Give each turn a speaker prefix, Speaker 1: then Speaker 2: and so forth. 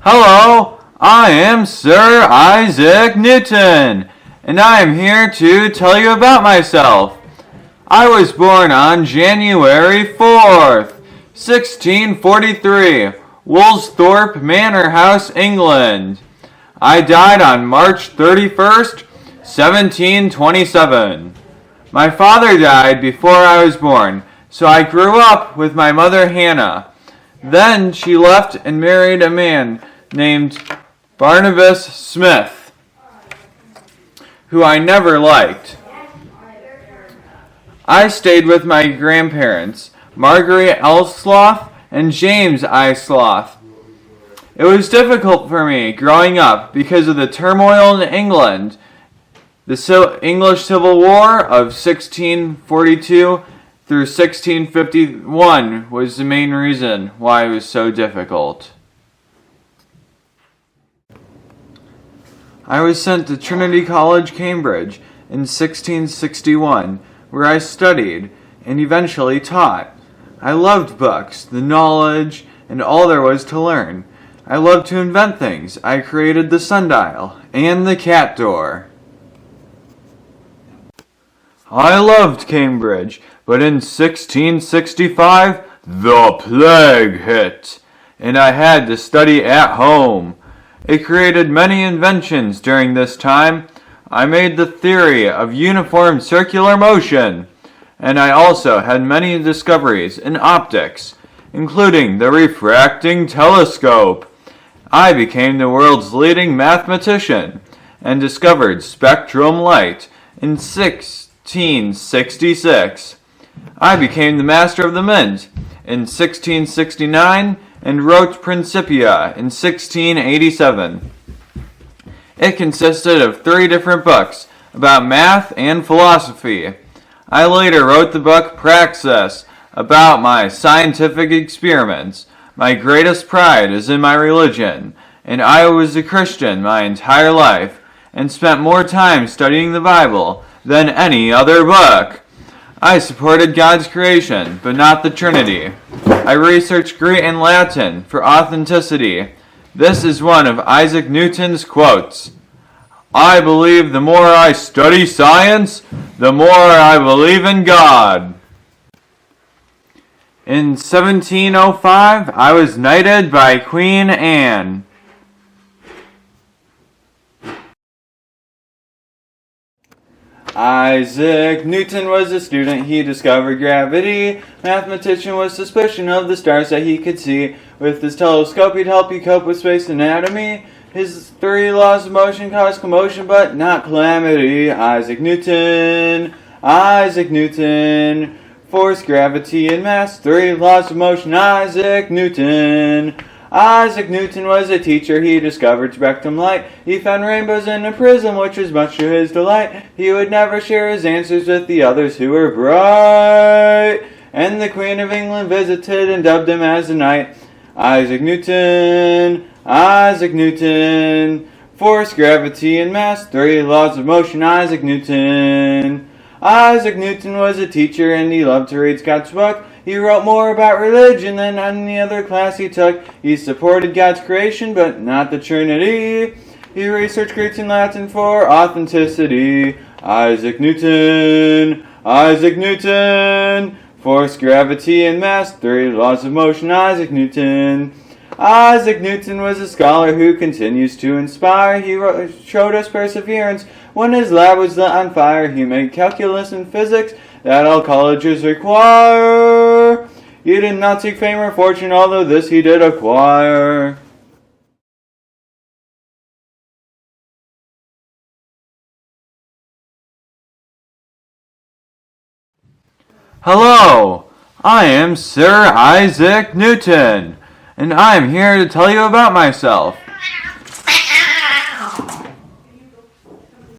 Speaker 1: Hello, I am Sir Isaac Newton, and I am here to tell you about myself. I was born on January 4th, 1643, Woolsthorpe Manor House, England. I died on March 31st, 1727. My father died before I was born, so I grew up with my mother Hannah. Then she left and married a man named Barnabas Smith, who I never liked. I stayed with my grandparents, Margaret Ellsloth and James I. Sloth. It was difficult for me growing up because of the turmoil in England. The English Civil War of 1642 through 1651 was the main reason why it was so difficult. I was sent to Trinity College, Cambridge in 1661, where I studied and eventually taught. I loved books, the knowledge, and all there was to learn. I loved to invent things. I created the sundial and the cat door. I loved Cambridge, but in 1665, the plague hit, and I had to study at home. It created many inventions during this time. I made the theory of uniform circular motion, and I also had many discoveries in optics, including the refracting telescope. I became the world's leading mathematician and discovered spectrum light in 1666. I became the master of the mint in 1669 and wrote Principia in 1687. It consisted of 3 different books about math and philosophy. I later wrote the book Praxis about my scientific experiments. My greatest pride is in my religion, and I was a Christian my entire life and spent more time studying the Bible than any other book. I supported God's creation, but not the Trinity. I researched Greek and Latin for authenticity. This is one of Isaac Newton's quotes. I believe the more I study science, the more I believe in God. In 1705, I was knighted by Queen Anne. Isaac Newton was a student, he discovered gravity. Mathematician with suspicion of the stars that he could see. With his telescope he'd help you cope with space anatomy. His 3 laws of motion cause commotion but not calamity. Isaac Newton, force, gravity, and mass, 3 laws of motion. Isaac Newton. Isaac Newton was a teacher, he discovered spectrum light. He found rainbows in a prism, which was much to his delight. He would never share his answers with the others who were bright. And the Queen of England visited and dubbed him as a knight. Isaac Newton, force, gravity, and mass, 3 laws of motion. Isaac Newton. Isaac Newton was a teacher and he loved to read Scott's book. He wrote more about religion than any other class he took. He supported God's creation, but not the Trinity. He researched Greek and Latin for authenticity. Isaac Newton, force, gravity, and mass, 3 laws of motion. Isaac Newton. Isaac Newton was a scholar who continues to inspire. He showed us perseverance when his lab was lit on fire. He made calculus and physics that all colleges require. He did not seek fame or fortune, although this he did acquire. Hello, I am Sir Isaac Newton, and I am here to tell you about myself.